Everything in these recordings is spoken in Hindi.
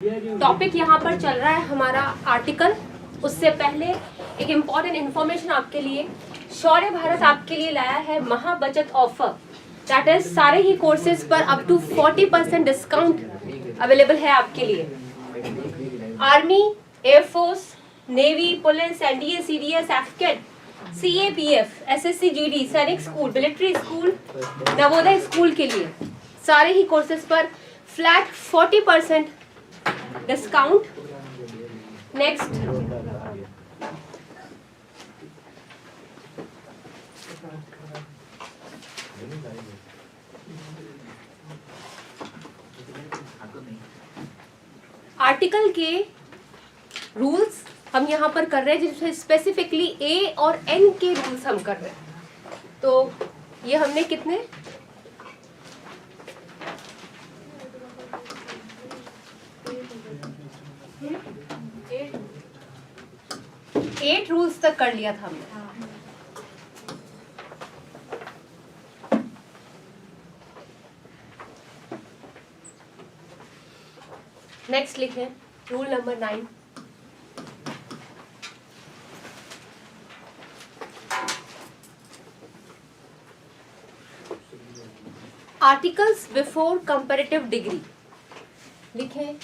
टॉपिक यहाँ पर चल रहा है हमारा आर्टिकल। उससे पहले एक इम्पॉर्टेंट इन्फॉर्मेशन आपके लिए, शौर्य भारत आपके लिए लाया है महाबचत ऑफर। दैट इज सारे ही कोर्सेज पर अप टू 40% डिस्काउंट अवेलेबल है आपके लिए। Army, air force, navy, police, NDA, CDS, AFCAT, CAPF, SSC, GD, Sainik school, military school, Navodaya school के लिए सारे ही कोर्सेज पर फ्लैट 40% डिस्काउंट। नेक्स्ट, आर्टिकल के रूल्स हम यहाँ पर कर रहे हैं, जिसमें स्पेसिफिकली ए और एन के रूल्स हम कर रहे हैं। तो ये हमने कितने 8 रूल्स तक कर लिया था हमने। नेक्स्ट लिखें rule number 9। Articles before comparative degree लिखें।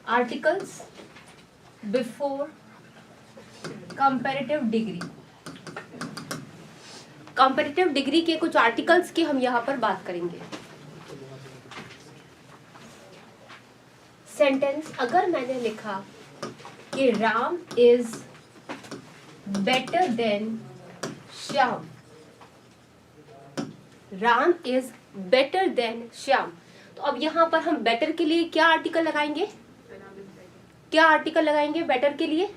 Articles before comparative degree. Comparative degree के कुछ आर्टिकल्स की हम यहां पर बात करेंगे। सेंटेंस अगर मैंने लिखा कि Ram is better than Shyam, Ram is better than Shyam, तो अब यहां पर हम बेटर के लिए क्या आर्टिकल लगाएंगे? क्या आर्टिकल लगाएंगे बेटर के लिए?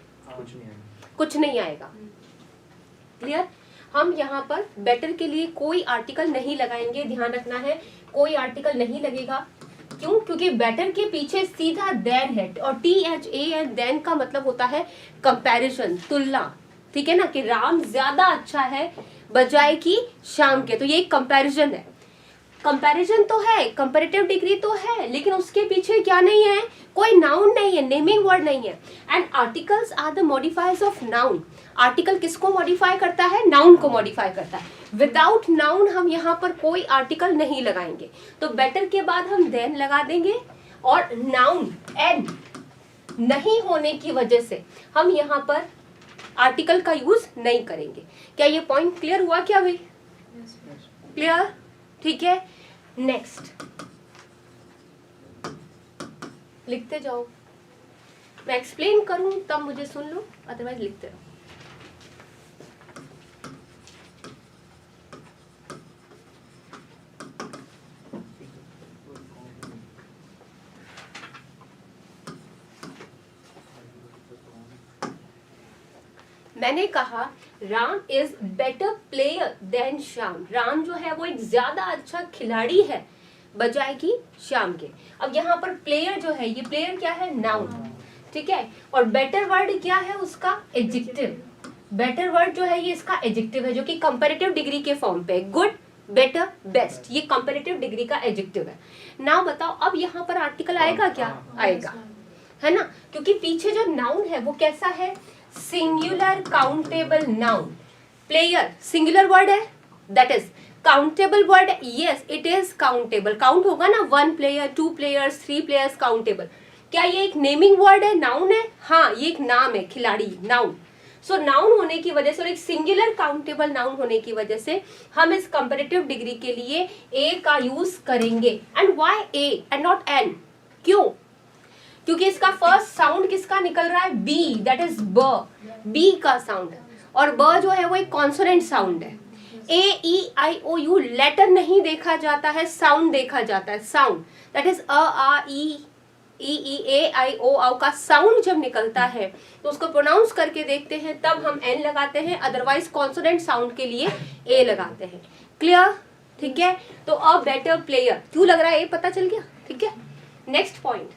कुछ नहीं आएगा। क्लियर? हम यहाँ पर बेटर के लिए कोई आर्टिकल नहीं लगाएंगे। ध्यान रखना है, कोई आर्टिकल नहीं लगेगा। क्यों? क्योंकि बेटर के पीछे सीधा देन है, और THAN देन का मतलब होता है कंपैरिजन, तुलना। ठीक है ना, कि राम ज्यादा अच्छा है बजाय कि श्याम के, तो ये एक कंपैरिजन है। कंपैरिजन तो है, कंपैरेटिव डिग्री तो है, लेकिन उसके पीछे क्या नहीं है? कोई नाउन नहीं है, नेमिंग वर्ड नहीं है। And articles are the modifiers of noun. Article किसको मॉडिफाई करता है? नाउन को मॉडिफाई करता है। विदाउट नाउन हम यहाँ पर कोई आर्टिकल नहीं लगाएंगे। तो बेटर के बाद हम देन लगा देंगे, और नाउन एन नहीं होने की वजह से हम यहाँ पर आर्टिकल का यूज नहीं करेंगे। क्या ये पॉइंट क्लियर हुआ क्या भाई? क्लियर? ठीक है। नेक्स्ट लिखते जाओ, मैं एक्सप्लेन करूं तब मुझे सुन लो, अदरवाइज लिखते रहो। मैंने कहा Ram is better player than Shyam. Ram जो है वो एक ज्यादा अच्छा खिलाड़ी है बजाय कि श्याम के। अब यहाँ पर प्लेयर जो है, ये प्लेयर क्या है? नाउन। ठीक है। और बेटर वर्ड क्या है उसका? एडजेक्टिव। बेटर वर्ड जो है ये इसका एडजेक्टिव है, जो कि कंपैरेटिव डिग्री के फॉर्म पे है। गुड, बेटर, बेस्ट, ये कंपैरेटिव डिग्री का एडजेक्टिव है। नाउ बताओ, अब यहाँ पर आर्टिकल आएगा क्या? आएगा, है ना, क्योंकि पीछे जो नाउन है वो कैसा है? Singular countable noun. Player singular word है, that is countable word. Yes, it is countable. Count होगा ना, 1 प्लेयर, 2 प्लेयर्स, 3 प्लेयर्स, काउंटेबल। क्या ये एक नेमिंग वर्ड है? नाउन है? हाँ, ये एक नाम है, खिलाड़ी, नाउन। सो नाउन होने की वजह से और एक सिंगुलर काउंटेबल नाउन होने की वजह से हम इस कंपैरेटिव डिग्री के लिए ए का यूज करेंगे। And why A and not an? क्यों? क्योंकि इसका फर्स्ट साउंड किसका निकल रहा है? बी, दैट इज ब, बी का साउंड है। और ब जो है वो एक कॉन्सोनेंट साउंड है। AEIOU लेटर नहीं देखा जाता है, साउंड देखा जाता है। साउंड दैट इज अ, आ, ई, ए, आई, ओ, औ का साउंड जब निकलता है तो उसको प्रोनाउंस करके देखते हैं, तब हम एन लगाते हैं, अदरवाइज कॉन्सोनेंट साउंड के लिए ए लगाते हैं। क्लियर? ठीक है। तो अ बेटर प्लेयर क्यों लग रहा है, ये पता चल गया? ठीक है। Next point,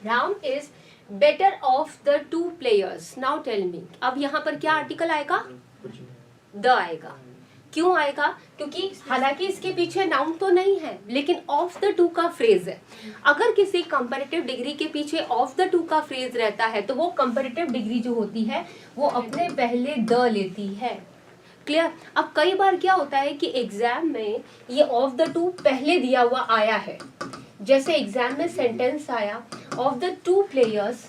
Ram is better of the two players. Now tell me, अब यहाँ पर क्या आर्टिकल आएगा? द आएगा। क्यों आएगा? क्योंकि हालांकि इसके पीछे नाउन तो नहीं है, लेकिन ऑफ द टू का फ्रेज है। अगर किसी कंपैरेटिव डिग्री के पीछे ऑफ द टू का फ्रेज रहता है तो वो कंपैरेटिव डिग्री जो होती है वो अपने पहले द लेती है। क्लियर? अब कई बार क्या होता है कि एग्जाम में ये ऑफ द टू पहले दिया हुआ आया है। जैसे एग्जाम में सेंटेंस आया, of the two players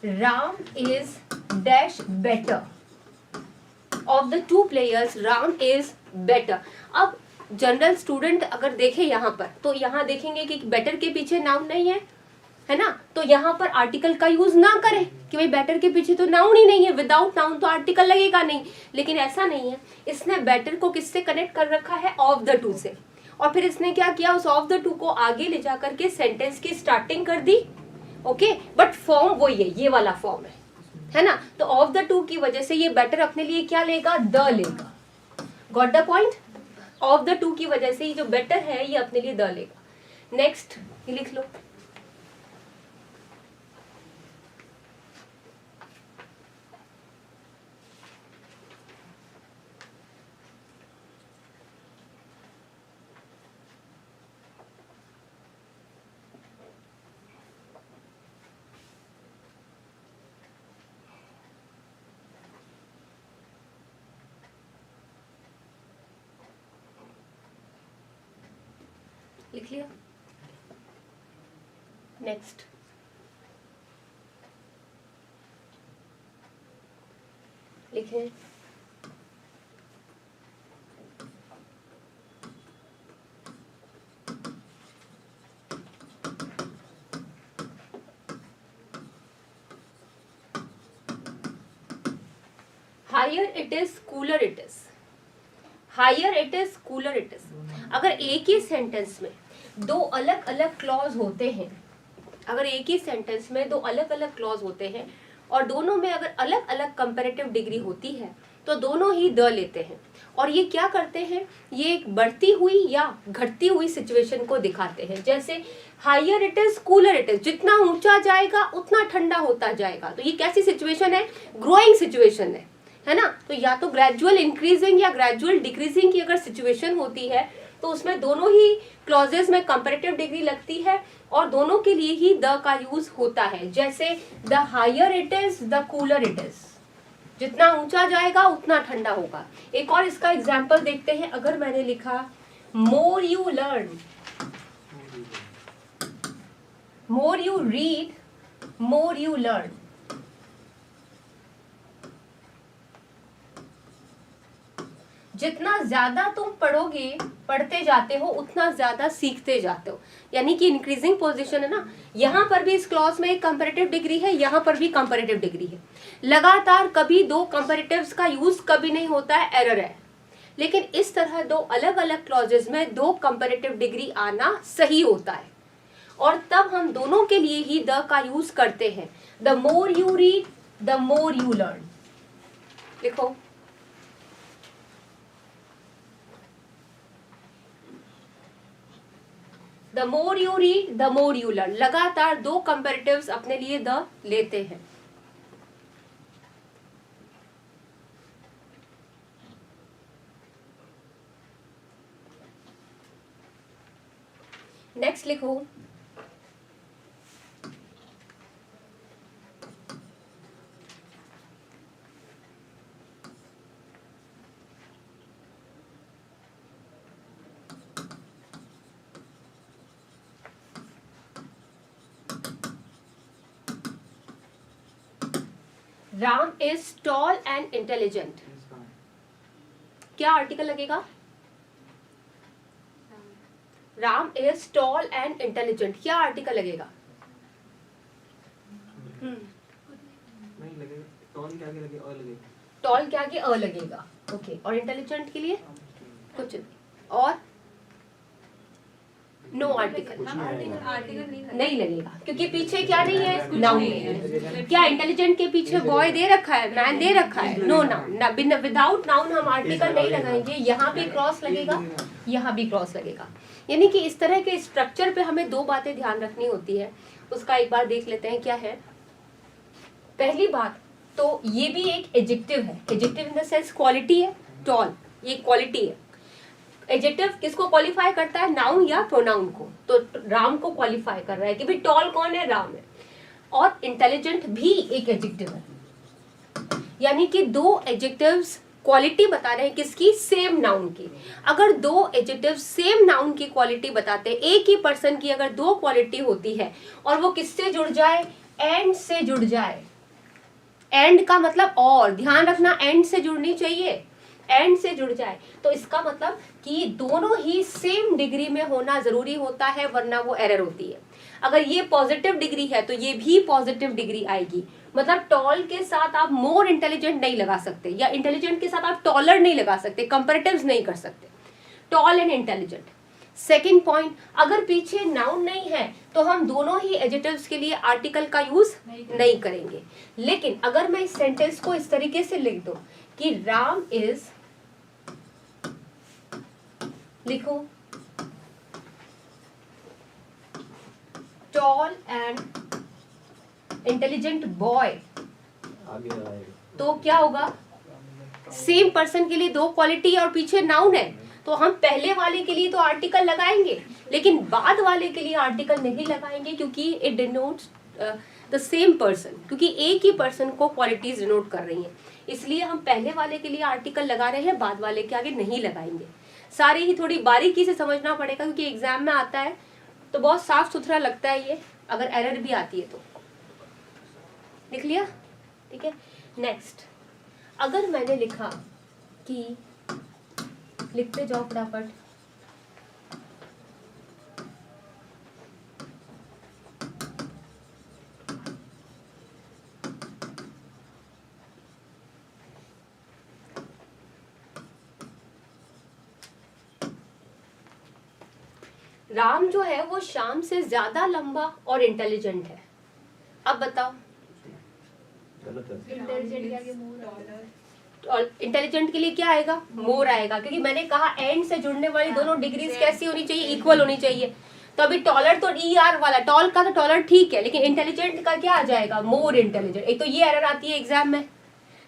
Ram is dash better. Of the two players Ram is better. अब जनरल स्टूडेंट अगर देखे यहाँ पर, तो यहाँ देखेंगे कि बेटर के पीछे नाउन नहीं है ना, तो यहाँ पर आर्टिकल का यूज ना करें कि भाई बेटर के पीछे तो नाउन ही नहीं है, विदाउट नाउन तो आर्टिकल लगेगा नहीं। लेकिन ऐसा नहीं है, इसने बेटर को किससे कनेक्ट कर रखा है? ऑफ द टू से। और फिर इसने क्या किया, उस ऑफ द टू को आगे ले जाकर के सेंटेंस की स्टार्टिंग कर दी। ओके, बट फॉर्म वही है, ये वाला फॉर्म है ना। तो ऑफ द टू की वजह से ये बेटर अपने लिए क्या लेगा? द लेगा। Got the point? Of the to की वजह से ये जो बेटर है ये अपने लिए द लेगा। नेक्स्ट ये लिख लो, लिख लिया। नेक्स्ट लिखें, higher it is cooler it is. Higher it is cooler it is. अगर एक ही सेंटेंस में दो अलग अलग क्लॉज होते हैं, अगर एक ही सेंटेंस में दो अलग अलग क्लॉज होते हैं और दोनों में अगर अलग अलग कंपैरेटिव डिग्री होती है तो दोनों ही द लेते हैं। और ये क्या करते हैं? ये एक बढ़ती हुई या घटती हुई सिचुएशन को दिखाते हैं। जैसे higher it is cooler it is, जितना ऊंचा जाएगा उतना ठंडा होता जाएगा। तो ये कैसी सिचुएशन है? ग्रोइंग सिचुएशन है ना। तो या तो ग्रेजुअल इंक्रीजिंग या ग्रेजुअल डिक्रीजिंग की अगर सिचुएशन होती है तो उसमें दोनों ही क्लॉजेस में कंपैरेटिव डिग्री लगती है और दोनों के लिए ही द का यूज होता है। जैसे the higher it is the cooler it is, जितना ऊंचा जाएगा उतना ठंडा होगा। एक और इसका एग्जाम्पल देखते हैं। अगर मैंने लिखा मोर you learn, more you read, more you learn, जितना ज्यादा तुम पढ़ोगे, पढ़ते जाते हो उतना ज्यादा सीखते जाते हो, यानी कि इंक्रीजिंग पोजीशन है ना। यहाँ पर भी इस क्लॉज में एक कंपैरेटिव डिग्री है, यहाँ पर भी कंपैरेटिव डिग्री है। लगातार कभी दो कंपैरेटिव्स का यूज कभी नहीं होता है, एरर है। लेकिन इस तरह दो अलग अलग क्लॉजेस में दो कंपैरेटिव डिग्री आना सही होता है और तब हम दोनों के लिए ही द का यूज करते हैं। The more you read the more you learn. लिखो, the more you read the more you learn. लगातार दो कंपैरेटिव्स अपने लिए द लेते हैं। नेक्स्ट लिखो, Ram is tall and intelligent. क्या आर्टिकल लगेगा? Ram is tall and intelligent, क्या आर्टिकल लगेगा? नहीं लगेगा, टॉल के आगे लगे अ लगेगा। टॉल के आगे अ लगेगा, ओके। और इंटेलिजेंट के लिए कुछ और नो आर्टिकल नहीं लगेगा, क्योंकि पीछे क्या नहीं है? नाउन नहीं है। क्या इंटेलिजेंट के पीछे बॉय दे रखा है, मैन दे रखा है? No noun. विदाउट नाउन हम आर्टिकल नहीं लगाएंगे। यहाँ पे क्रॉस लगेगा यहाँ भी क्रॉस लगेगा। यानी कि इस तरह के स्ट्रक्चर पे हमें दो बातें ध्यान रखनी होती है, उसका एक बार देख लेते हैं क्या है। पहली बात तो ये भी एक एडजेक्टिव है, adjective in the sense quality है, टॉल ये क्वालिटी है। एडजेक्टिव किसको क्वालिफाई करता है, नाउन या प्रोनाउन को, तो राम को क्वालिफाई कर रहा है कि भाई टॉल कौन है, राम है। और इंटेलिजेंट भी एक एडजेक्टिव है, यानी कि दो एडजेक्टिव्स क्वालिटी बता रहे हैं किसकी, सेम नाउन की। अगर दो एडजेक्टिव सेम नाउन की क्वालिटी बताते हैं, एक ही पर्सन की अगर दो क्वालिटी होती है और वो किससे जुड़ जाए, एंड से जुड़ जाए। एंड का मतलब और, ध्यान रखना एंड से जुड़नी चाहिए, एंड से जुड़ जाए तो इसका मतलब कि दोनों ही सेम डिग्री में होना जरूरी होता है, वरना वो एरर होती है। अगर ये पॉजिटिव डिग्री है तो ये भी पॉजिटिव डिग्री आएगी। मतलब टॉल के साथ आप मोर इंटेलिजेंट नहीं लगा सकते, या इंटेलिजेंट के साथ आप टॉलर नहीं लगा सकते, कंपैरेटिव्स नहीं कर सकते, tall and intelligent. Second point, अगर पीछे नाउन नहीं है तो हम दोनों ही एडजेक्टिव्स के लिए आर्टिकल का यूज नहीं करेंगे। लेकिन अगर मैं इस सेंटेंस को इस तरीके से लिख दूं कि राम इज, लिखो टॉल एंड इंटेलिजेंट बॉय, तो क्या होगा, सेम पर्सन के लिए दो क्वालिटी और पीछे नाउन है, तो हम पहले वाले के लिए तो आर्टिकल लगाएंगे, लेकिन बाद वाले के लिए आर्टिकल नहीं लगाएंगे, क्योंकि it denotes the same person, क्योंकि एक ही पर्सन को क्वालिटीज डिनोट कर रही हैं। इसलिए हम पहले वाले के लिए आर्टिकल लगा रहे हैं, बाद वाले के आगे नहीं लगाएंगे। सारे ही थोड़ी बारीकी से समझना पड़ेगा, क्योंकि एग्जाम में आता है तो बहुत साफ सुथरा लगता है ये, अगर एरर भी आती है तो। लिख लिया, ठीक है। नेक्स्ट, अगर मैंने लिखा कि, लिखते जाओ फटाफट, राम जो है वो श्याम से ज्यादा लंबा और इंटेलिजेंट है। अब बताओ, और इंटेलिजेंट के लिए क्या आएगा, मोर आएगा, क्योंकि मैंने कहा एंड से जुड़ने वाली दोनों डिग्रीज कैसी होनी चाहिए, इक्वल होनी चाहिए। तो अभी टॉलर तो ER वाला, टॉल का तो टॉलर ठीक है, लेकिन इंटेलिजेंट का क्या आ जाएगा, मोर इंटेलिजेंट। एक तो ये एरर आती है एग्जाम में,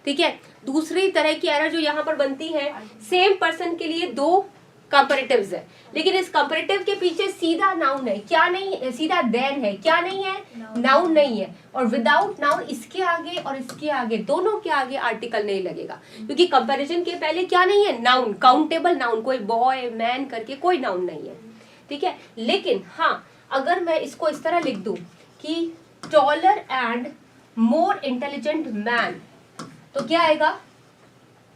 ठीक है। दूसरी तरह की एरर जो यहाँ पर बनती है, सेम पर्सन के लिए दो कंपैरेटिव्स है, लेकिन इस कंपैरेटिव के पीछे सीधा नाउन है, क्या नहीं है, सीधा देन है, क्या नहीं है, नाउन नहीं है। और विदाउट नाउन इसके आगे और इसके आगे, दोनों के आगे आर्टिकल नहीं लगेगा, क्योंकि कंपैरिजन के पहले क्या नहीं है, नाउन, काउंटेबल नाउन, कोई बॉय मैन करके कोई नाउन नहीं है, ठीक है। लेकिन हाँ, अगर मैं इसको इस तरह लिख दूं कि taller and more intelligent man, तो क्या आएगा,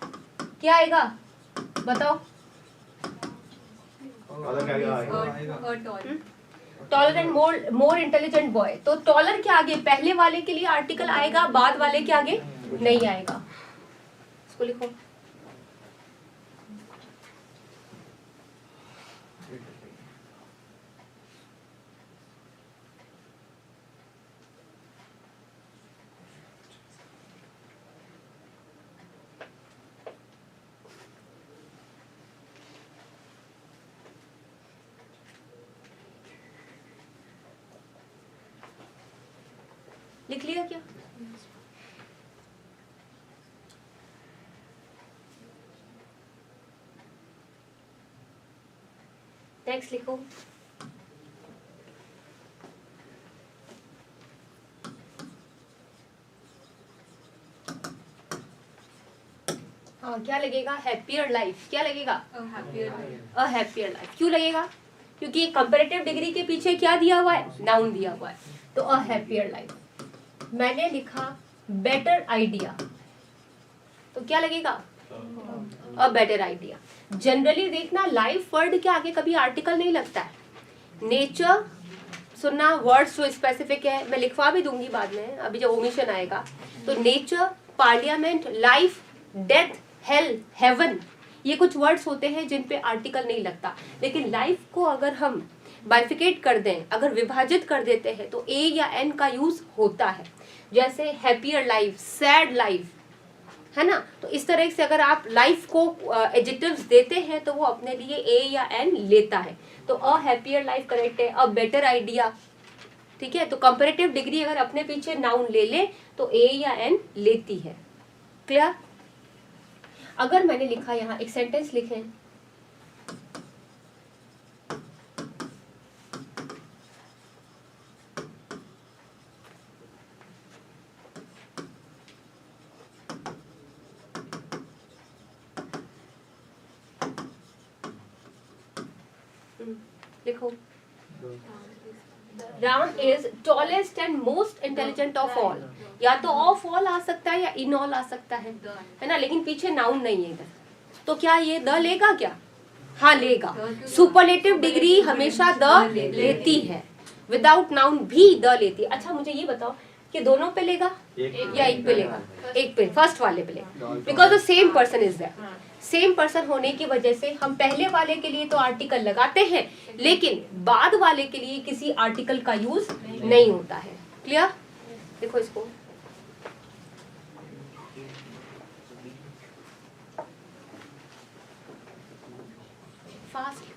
क्या आएगा बताओ, taller and more intelligent boy. तो टॉलर के आगे पहले वाले के लिए आर्टिकल आएगा, बाद वाले के आगे नहीं आएगा। इसको लिखो, लिख लिया क्या? नेक्स्ट लिखो, हाँ क्या लगेगा, हैप्पियर लाइफ। क्या लगेगा, अ हैप्पियर लाइफ। क्यों लगेगा, क्योंकि कंपैरेटिव डिग्री के पीछे क्या दिया हुआ है, नाउन दिया हुआ है, तो अ हैप्पियर लाइफ। मैंने लिखा बेटर आइडिया, तो क्या लगेगा, अ बेटर आइडिया। जनरली देखना लाइफ वर्ड के आगे कभी आर्टिकल नहीं लगता है। नेचर सुनना, वर्ड्स जो स्पेसिफिक है मैं लिखवा भी दूंगी बाद में, अभी जब ओमिशन आएगा। तो nature, parliament, life, death, hell, heaven, ये कुछ वर्ड्स होते हैं जिन पे आर्टिकल नहीं लगता। लेकिन लाइफ को अगर हम बाइफिकेट कर दें, अगर विभाजित कर देते हैं, तो ए या एन का यूज होता है। जैसे हैप्पियर लाइफ, सैड लाइफ, है ना। तो इस तरह से अगर आप लाइफ को एडजेक्टिव्स देते हैं तो वो अपने लिए ए या एन लेता है। तो अ हैप्पियर लाइफ करेक्ट है, अ बेटर आइडिया, ठीक है। तो कंपैरेटिव डिग्री अगर अपने पीछे नाउन ले ले तो ए या एन लेती है। क्लियर। अगर मैंने लिखा यहाँ एक सेंटेंस लिखें, लिखो Ram is tallest and most intelligent of all. या तो ऑफ ऑल आ सकता है या इन ऑल आ सकता है ना, लेकिन पीछे नाउन नहीं है इधर, तो क्या ये द लेगा क्या? हाँ लेगा। सुपरलेटिव डिग्री हमेशा द लेती है, विदाउट नाउन भी द लेती है। अच्छा मुझे ये बताओ कि दोनों पे लेगा या एक पे लेगा? एक पे, फर्स्ट वाले पे लेगा, because the same person is there. Same person होने की वजह से हम पहले वाले के लिए तो आर्टिकल लगाते हैं, लेकिन बाद वाले के लिए किसी आर्टिकल का यूज नहीं होता है। क्लियर। देखो इसको, फास्ट।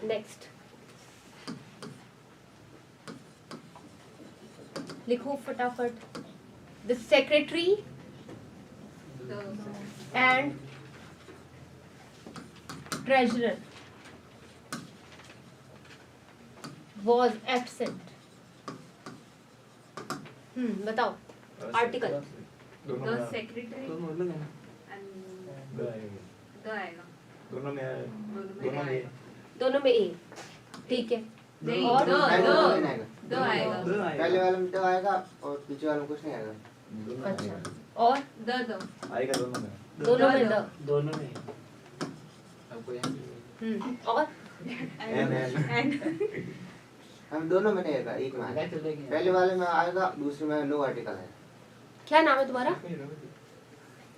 नेक्स्ट लिखो फटाफट। The secretary and treasurer was absent। बताओ आर्टिकल। The secretary दोनों अलग है ना? and the आएगा। दोनों में है। दोनों में दोनों में ए, ठीक है। नहीं, और द द आएगा। पहले वाले में तो आएगा और पीछे वाले में कुछ नहीं आएगा। अच्छा, और द आएगा दोनों में। दोनों में द। दोनों में। आपको यहाँ और and हम दोनों में नहीं आएगा, एक में आएगा। पहले वाले में आएगा, दूसरे में नो आर्टिकल है। क्या नाम है तुम्हारा?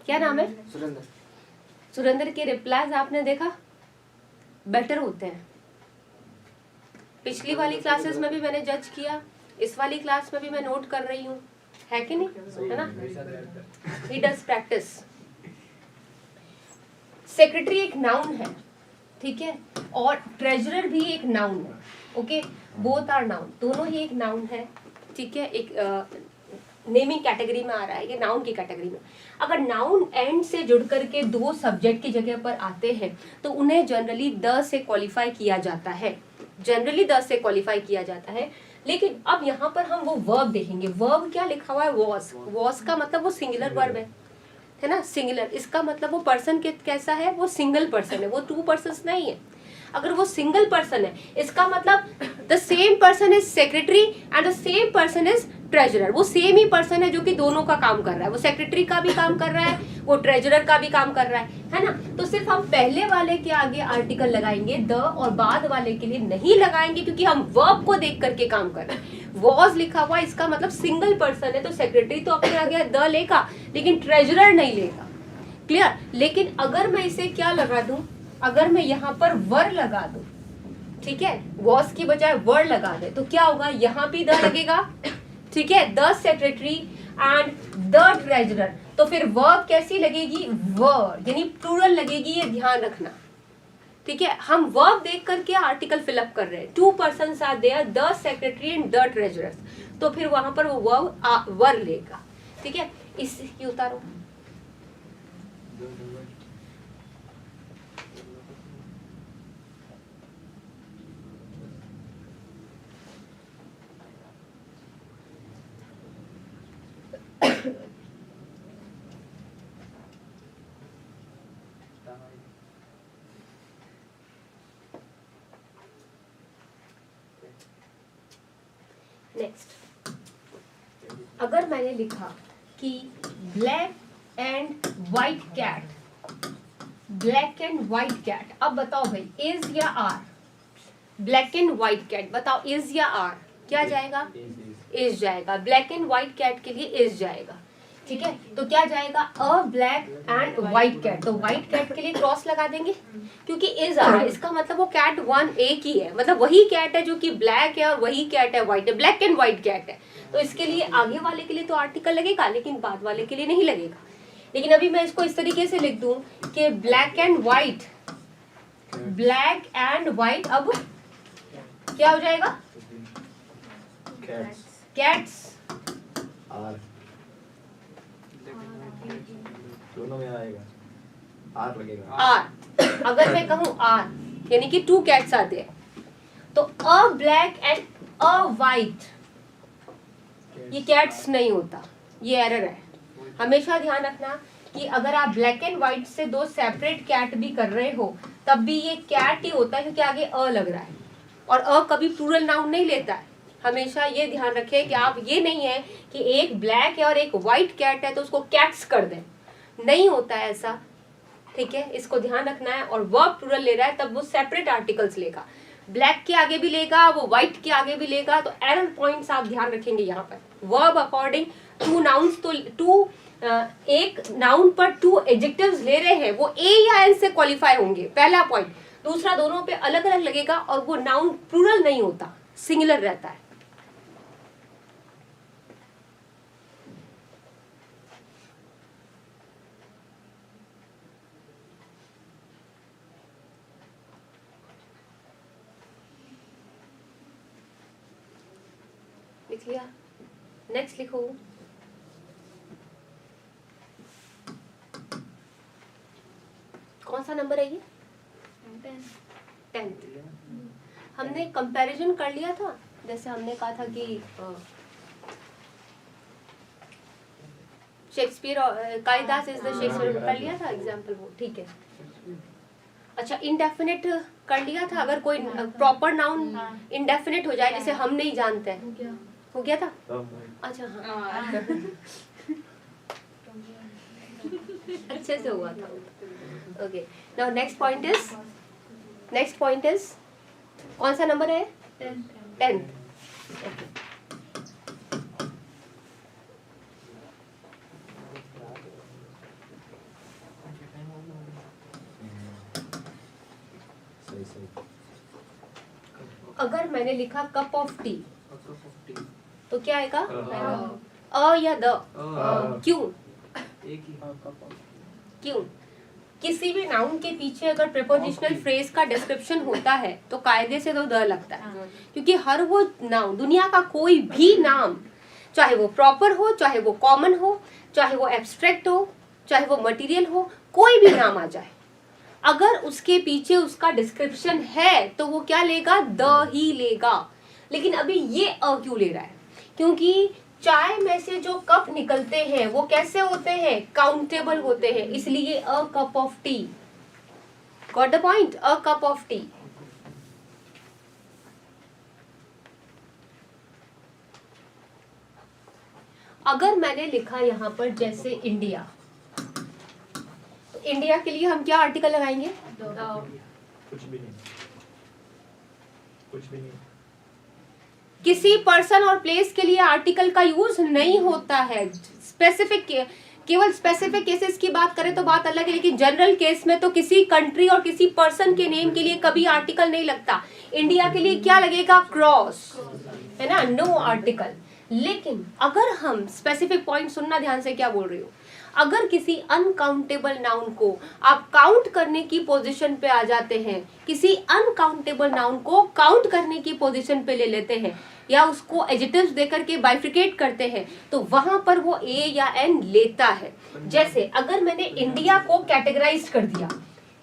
क्या नाम है? सुरेंद्र। सुरेंद्र के रिप्लाईज आपने देखा, बेटर होते हैं। पिछली वाली क्लासेस में भी मैंने जज किया, इस वाली क्लास में भी मैं नोट कर रही हूँ, है कि नहीं, है ना। He does practice. सेक्रेटरी एक नाउन है, ठीक है, और ट्रेजरर भी एक नाउन है। ओके, बोथ आर नाउन, दोनों ही एक नाउन है, ठीक है। एक नेमिंग कैटेगरी में आ रहा है, ये नाउन की कैटेगरी में। अगर नाउन एंड से जुड़ करके दो सब्जेक्ट की जगह पर आते हैं तो उन्हें जनरली द से क्वालिफाई किया जाता है, जनरली द से क्वालिफाई किया जाता है। लेकिन अब यहाँ पर हम वो वर्ब देखेंगे। वर्ब क्या लिखा हुआ है? वॉस। वॉस का मतलब वो सिंगुलर वर्ब है ना, सिंगुलर। इसका मतलब वो पर्सन के कैसा है? वो सिंगल पर्सन है, वो टू पर्सन्स नहीं है। अगर वो सिंगल पर्सन है, इसका मतलब the same person is secretary and the same person is treasurer. वो सेम ही पर्सन है जो कि दोनों का काम कर रहा है, वो सेक्रेटरी का भी काम कर रहा है, वो ट्रेजरर का भी काम कर रहा है ना। तो सिर्फ हम पहले वाले के आगे आर्टिकल लगाएंगे द, और बाद वाले के लिए नहीं लगाएंगे, क्योंकि हम वर्ब को देख करके काम कर रहे हैं। वॉज लिखा हुआ, इसका मतलब सिंगल पर्सन है, तो सेक्रेटरी तो अपने आगे द लेगा, लेकिन ट्रेजरर नहीं लेगा। क्लियर। लेकिन अगर मैं इसे क्या लगा दूं, अगर मैं यहाँ पर वर लगा दूं, ठीक है, वॉस की बजाय वर लगा दे, तो क्या होगा? यहाँ भी द लगेगा, ठीक है, the secretary and the treasurer. तो फिर वर्ब कैसी लगेगी? वर, यानी प्लूरल लगेगी, ये ध्यान रखना, ठीक है। हम वर्ब देख करके आर्टिकल फिलअप कर रहे हैं। Two persons are there, the secretary and the treasurer, तो फिर वहां पर वो वर्ब वर लेगा, ठीक है। इसकी उतारो। नेक्स्ट, अगर मैंने लिखा कि black and white cat, black and white cat, अब बताओ भाई इज या are? Black and white cat, बताओ इज या आर? क्या जाएगा? इज जाएगा। ब्लैक एंड व्हाइट कैट के लिए इज जाएगा, ठीक है, तो क्या जाएगा a black and white cat, तो व्हाइट कैट के लिए क्रॉस लगा देंगे क्योंकि इज आ रहा है, इसका मतलब वो कैट वन एक ही है, मतलब वही कैट है जो कि ब्लैक है और वही कैट है व्हाइट है, ब्लैक एंड व्हाइट कैट है। तो इसके लिए आगे वाले के लिए तो आर्टिकल लगेगा लेकिन बाद वाले के लिए नहीं लगेगा। लेकिन अभी मैं इसको इस तरीके से लिख दूं कि black and white, black and white, अब क्या हो जाएगा कैट्स, आर दोनों में आएगा, आर लगेगा। आर, अगर मैं कहूं आर यानी कि 2 कैट्स आते हैं, तो अ ब्लैक एंड अ व्हाइट, ये कैट्स नहीं होता, ये एरर है। हमेशा ध्यान रखना कि अगर आप ब्लैक एंड व्हाइट से 2 सेपरेट कैट भी कर रहे हो तब भी ये कैट ही होता है क्योंकि आगे अ लग रहा है, और अ कभी प्लूरल नाउन नहीं लेता है। हमेशा ये ध्यान रखें कि आप ये नहीं है कि एक ब्लैक है और एक व्हाइट कैट है तो उसको कैट्स कर दें, नहीं होता है ऐसा, ठीक है, इसको ध्यान रखना है। और वर्ब प्लूरल ले रहा है तब वो सेपरेट आर्टिकल्स लेगा, ब्लैक के आगे भी लेगा, वो व्हाइट के आगे भी लेगा, तो एरर पॉइंट्स आप ध्यान रखेंगे यहाँ पर। वर्ब अकॉर्डिंग 2 नाउन्स, तो एक नाउन पर 2 एडजेक्टिव्स ले रहे हैं, वो ए या एन से क्वालिफाई होंगे, पहला पॉइंट। दूसरा, दोनों पे अलग अलग लगेगा और वो नाउन प्लूरल नहीं होता, सिंगुलर रहता है। लिख लिया, नेक्स्ट लिखो। कौन सा नंबर है ये? 10th। हमने कंपैरिजन कर लिया था, जैसे हमने कहा था कि Shakespeare Kalidas is the Shakespeare, कर लिया था एग्जांपल वो, ठीक है। अच्छा, इनडेफिनिट कर लिया था, अगर कोई प्रॉपर नाउन इनडेफिनिट हो जाए जिसे हम नहीं जानते हैं, हो गया था। अच्छा हाँ अच्छे से हुआ था। Okay, now next point is कौन सा नंबर है? 10th। अगर मैंने लिखा कप ऑफ टी तो क्या आएगा? अ या द? क्यों? एक ही क्यों? किसी भी नाउन के पीछे अगर प्रीपोजिशनल फ्रेज का डिस्क्रिप्शन होता है तो कायदे से तो द लगता है, क्योंकि हर वो नाउन, दुनिया का कोई भी नाम, चाहे वो प्रॉपर हो, चाहे वो कॉमन हो, चाहे वो एब्स्ट्रैक्ट हो, चाहे वो मटेरियल हो, कोई भी नाम आ जाए, अगर उसके पीछे उसका डिस्क्रिप्शन है तो वो क्या लेगा? द ही लेगा। लेकिन अभी ये अ क्यों ले रहा है? क्योंकि चाय में से जो कप निकलते हैं वो कैसे होते हैं? काउंटेबल होते हैं, इसलिए a cup of T. Got the point? A cup of T. अगर मैंने लिखा यहाँ पर जैसे इंडिया, तो इंडिया के लिए हम क्या आर्टिकल लगाएंगे? कुछ भी नहीं, कुछ भी नहीं। किसी पर्सन और प्लेस के लिए आर्टिकल का यूज नहीं होता है। स्पेसिफिक, केवल स्पेसिफिक केसेस की बात करें तो बात अलग है, लेकिन जनरल केस में तो किसी कंट्री और किसी पर्सन के नेम के लिए कभी आर्टिकल नहीं लगता। इंडिया के लिए क्या लगेगा? क्रॉस, है ना, नो आर्टिकल। लेकिन अगर हम स्पेसिफिक पॉइंट सुनना ध्यान से, क्या बोल रही हूँ, अगर किसी अनकाउंटेबल नाउन को आप काउंट करने की पोजीशन पे आ जाते हैं, किसी अनकाउंटेबल नाउन को काउंट करने की पोजीशन पे ले लेते हैं, या उसको एडजेक्टिव्स देकर के बाइफिकेट करते हैं, तो वहां पर वो ए या एन लेता है। जैसे अगर मैंने इंडिया को कैटेगराइज कर दिया,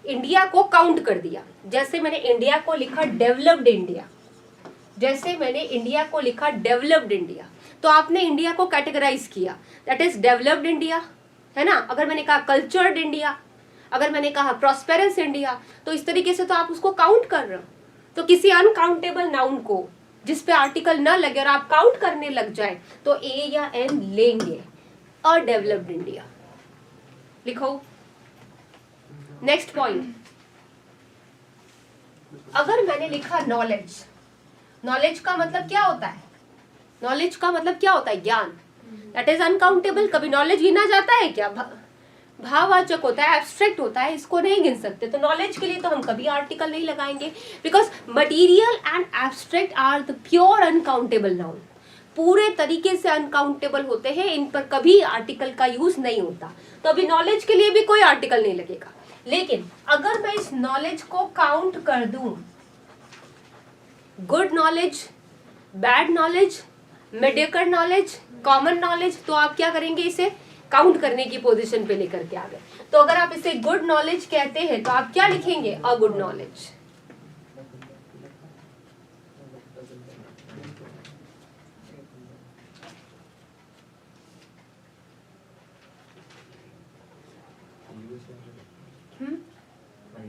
इंडिया को काउंट कर दिया, जैसे मैंने इंडिया को लिखा डेवलप्ड इंडिया, जैसे मैंने इंडिया को लिखा डेवलप्ड इंडिया, तो आपने इंडिया को कैटेगराइज किया, दैट इज डेवलप्ड इंडिया, है ना। अगर मैंने कहा कल्चर्ड इंडिया, अगर मैंने कहा प्रॉस्पेरस इंडिया, तो इस तरीके से तो आप उसको काउंट कर रहे हो। तो किसी अनकाउंटेबल नाउन को जिस पे आर्टिकल ना लगे और आप काउंट करने लग जाए तो ए या एन लेंगे। अ डेवलप्ड इंडिया लिखो। नेक्स्ट पॉइंट, अगर मैंने लिखा नॉलेज, नॉलेज का मतलब क्या होता है? नॉलेज का मतलब क्या होता है? ज्ञान। That is uncountable. कभी नॉलेज गिना जाता है क्या? भाववाचक होता है, एब्स्ट्रैक्ट होता है, इसको नहीं गिन सकते। तो नॉलेज के लिए तो हम कभी आर्टिकल नहीं लगाएंगे, because material and abstract are the pure uncountable noun, पूरे तरीके से अनकाउंटेबल होते हैं, इन पर कभी आर्टिकल का यूज नहीं होता। तो अभी नॉलेज के लिए भी कोई आर्टिकल नहीं लगेगा। लेकिन अगर मैं इस नॉलेज को काउंट कर दूं, good knowledge, bad knowledge, mediocre knowledge, common knowledge, तो आप क्या करेंगे? इसे काउंट करने की पोजीशन पे लेकर के आ गए। तो अगर आप इसे गुड नॉलेज कहते हैं तो आप क्या लिखेंगे? A good knowledge.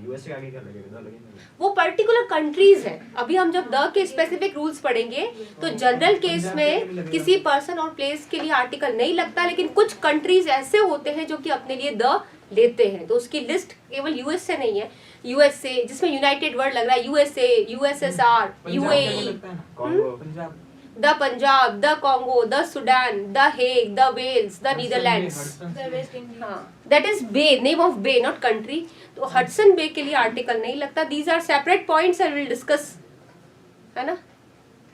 यूएसए आगे क्या लगेगा? ना लगेगा। वो पर्टिकुलर कंट्रीज है। अभी हम जब द के स्पेसिफिक रूल्स पढ़ेंगे तो जनरल केस में किसी पर्सन और प्लेस के लिए आर्टिकल नहीं लगता, लेकिन कुछ कंट्रीज ऐसे होते हैं जो कि अपने लिए द लेते हैं। तो उसकी लिस्ट केवल यूएसए नहीं है, यूएसए जिसमें यूनाइटेड वर्ड लग रहा है, USA, USSR, UAE, Punjab, the Punjab, the Congo, the Sudan, the Hague, the Wales, the Netherlands. West Indies. हाँ, that is bay, name of bay, not country. तो हडसन बे के लिए आर्टिकल नहीं लगता। These are separate points and will discuss, है ना,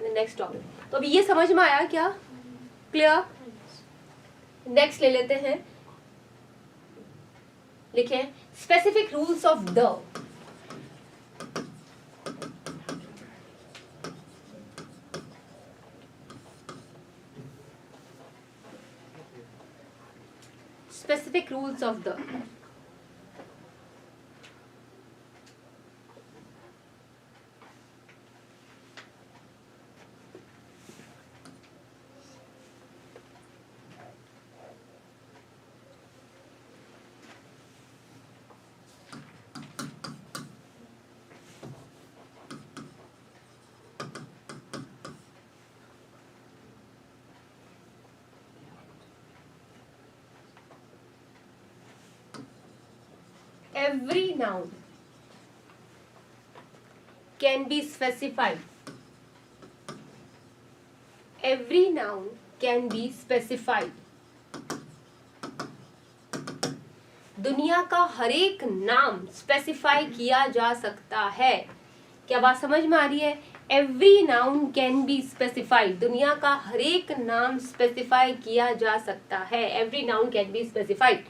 नेक्स्ट टॉपिक। तो अभी ये समझ में आया क्या? क्लियर? नेक्स्ट ले लेते हैं, लिखें specific rules of the. Specific rules of the. Every noun can be specified. Every noun can be specified. दुनिया का हर एक नाम स्पेसिफाई किया जा सकता है। क्या बात समझ में आ रही है? Every noun can be specified. दुनिया का हर एक नाम स्पेसिफाई किया जा सकता है। Every noun can be specified,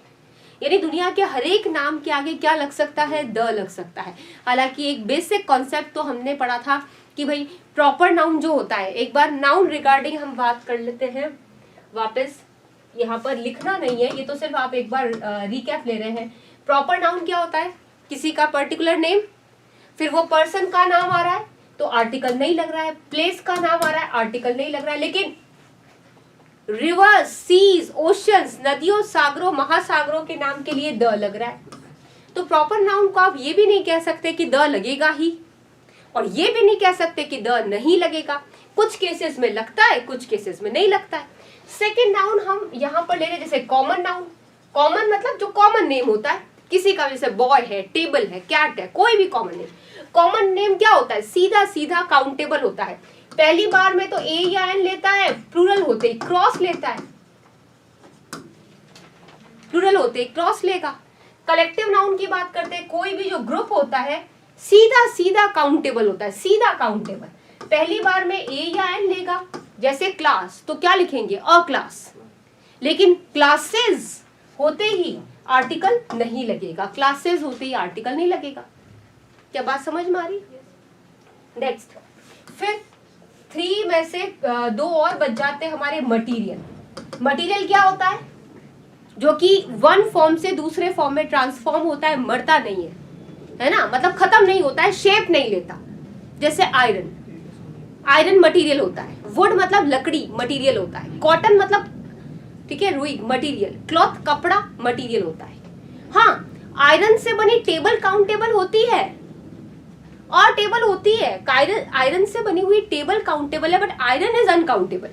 यानी दुनिया के हर एक नाम के आगे क्या लग सकता है? द लग सकता है। हालांकि एक बेसिक कॉन्सेप्ट तो हमने पढ़ा था कि भाई प्रॉपर नाउन जो होता है, एक बार नाउन रिगार्डिंग हम बात कर लेते हैं वापस। यहाँ पर लिखना नहीं है, ये तो सिर्फ आप एक बार रिकैप ले रहे हैं। प्रॉपर नाउन क्या होता है? किसी का पर्टिकुलर नेम, फिर वो पर्सन का नाम आ रहा है तो आर्टिकल नहीं लग रहा है, प्लेस का नाम आ रहा है आर्टिकल नहीं लग रहा है, लेकिन रिवर्स, सीज, ओशंस, नदियों, सागरों, महासागरों के नाम के लिए द लग रहा है। तो प्रॉपर नाउन को आप ये भी नहीं कह सकते कि द लगेगा ही, और ये भी नहीं कह सकते कि द नहीं लगेगा। कुछ केसेस में लगता है, कुछ केसेस में नहीं लगता है। सेकेंड नाउन हम यहाँ पर ले रहे, जैसे कॉमन नाउन। कॉमन मतलब जो कॉमन नेम होता है किसी का, जैसे बॉय है, टेबल है, कैट है, कोई भी कॉमन नेम। कॉमन नेम क्या होता है? सीधा सीधा काउंटेबल होता है। पहली बार में तो ए या एन लेता है, प्लूरल होते ही क्रॉस लेता है, प्लूरल होते ही क्रॉस लेगा। कलेक्टिव नाउन की बात करते हैं, कोई भी जो ग्रुप होता है सीधा सीधा काउंटेबल होता है, सीधा काउंटेबल। पहली बार में ए या एन लेगा, जैसे क्लास, तो क्या लिखेंगे? अ क्लास। लेकिन क्लासेस होते ही आर्टिकल नहीं लगेगा, क्लासेस होते ही आर्टिकल नहीं लगेगा। क्या बात समझ में आ रही? नेक्स्ट, फिर 3 में से 2 और बच जाते हैं हमारे मटीरियल। मटीरियल क्या होता है? जो कि वन फॉर्म से दूसरे फॉर्म में ट्रांसफॉर्म होता है, मरता नहीं है ना, मतलब खत्म नहीं होता है, शेप नहीं लेता। जैसे आयरन, आयरन मटीरियल होता है। वुड मतलब लकड़ी, मटीरियल होता है। कॉटन मतलब, ठीक है, रुई, मटीरियल। क्लॉथ, कपड़ा, मटीरियल होता है। हाँ, आयरन से बनी टेबल काउंटेबल होती है, और टेबल होती है। आयरन से बनी हुई टेबल काउंटेबल है, बट आयरन इज अनकाउंटेबल।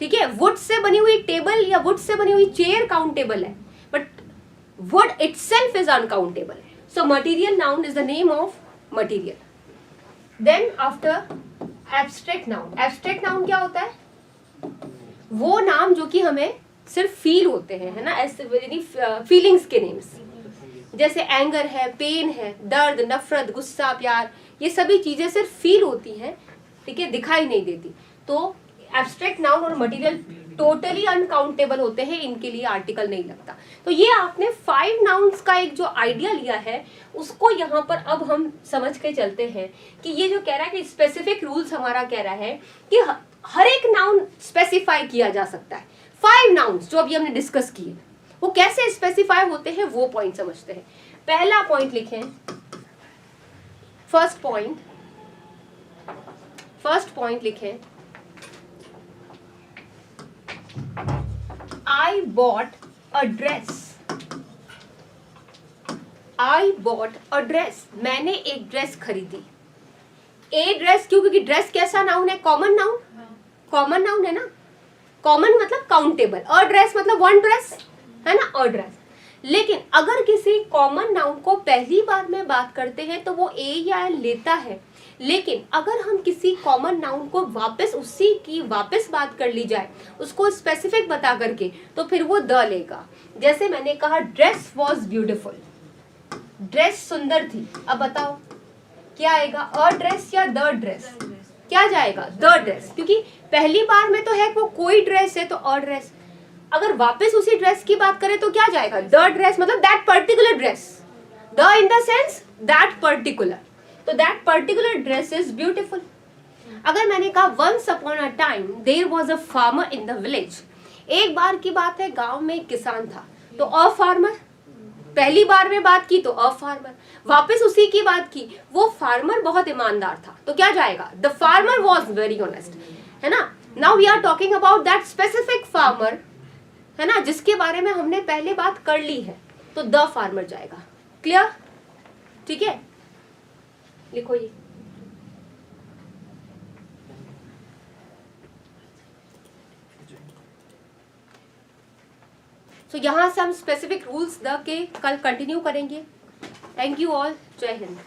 ठीक है, वुड से बनी हुई टेबल या वुड से बनी हुई चेयर काउंटेबल है, but wood itself is uncountable. So material noun is the name of material. Then after abstract noun. Abstract noun क्या होता है? वो नाम जो कि हमें सिर्फ फील होते हैं, है ना, ऐसे यानी फीलिंग्स के नेम्स, जैसे एंगर है, पेन है, दर्द, नफरत, गुस्सा, प्यार, ये सभी चीजें सिर्फ फील होती हैं, ठीक है, दिखाई नहीं देती। तो एब्स्ट्रैक्ट नाउन और मटेरियल टोटली अनकाउंटेबल होते हैं, इनके लिए आर्टिकल नहीं लगता। तो ये आपने 5 नाउन्स का एक जो आइडिया लिया है उसको यहाँ पर अब हम समझ के चलते हैं कि ये जो कह रहा है कि स्पेसिफिक रूल्स हमारा कह रहा है कि हर एक नाउन स्पेसिफाई किया जा सकता है। 5 नाउन्स जो अभी हमने डिस्कस किए वो कैसे स्पेसिफाई होते हैं वो पॉइंट समझते हैं। पहला पॉइंट लिखें, फर्स्ट पॉइंट लिखें, I bought a dress. मैंने एक ड्रेस खरीदी। ए ड्रेस क्यों? क्योंकि ड्रेस कैसा नाउन है? कॉमन नाउन है ना, कॉमन मतलब काउंटेबल। अ ड्रेस मतलब वन ड्रेस, है ना, अ ड्रेस। लेकिन अगर किसी कॉमन नाउन को पहली बार में बात करते हैं तो वो ए या एन लेता है, लेकिन अगर हम किसी कॉमन नाउन को वापस उसी की वापस बात कर ली जाए, उसको स्पेसिफिक बता करके, तो फिर वो द लेगा। जैसे मैंने कहा ड्रेस वॉज ब्यूटिफुल, ड्रेस सुंदर थी। अब बताओ क्या आएगा, अ ड्रेस या द ड्रेस? क्या जाएगा? द ड्रेस, क्योंकि पहली बार में तो है वो कोई ड्रेस है तो अ ड्रेस। अगर वापस उसी ड्रेस की बात करें तो क्या जाएगा? द ड्रेस, मतलब that particular dress, the in the sense that particular, तो that particular dress is beautiful. अगर मैंने कहा once upon a time there was a farmer in the village, एक बार की बात है, गांव में एक किसान था, तो अ फार्मर, पहली बार में बात की तो अ फार्मर, वापस उसी की बात की, वो फार्मर बहुत ईमानदार था, तो क्या जाएगा? The farmer was very honest, है ना। Now we are talking about that specific farmer, है ना, जिसके बारे में हमने पहले बात कर ली है, तो द फार्मर जाएगा। क्लियर? ठीक है, लिखो ये। तो यहां से हम स्पेसिफिक रूल्स द के कल कंटिन्यू करेंगे। थैंक यू ऑल, जय हिंद।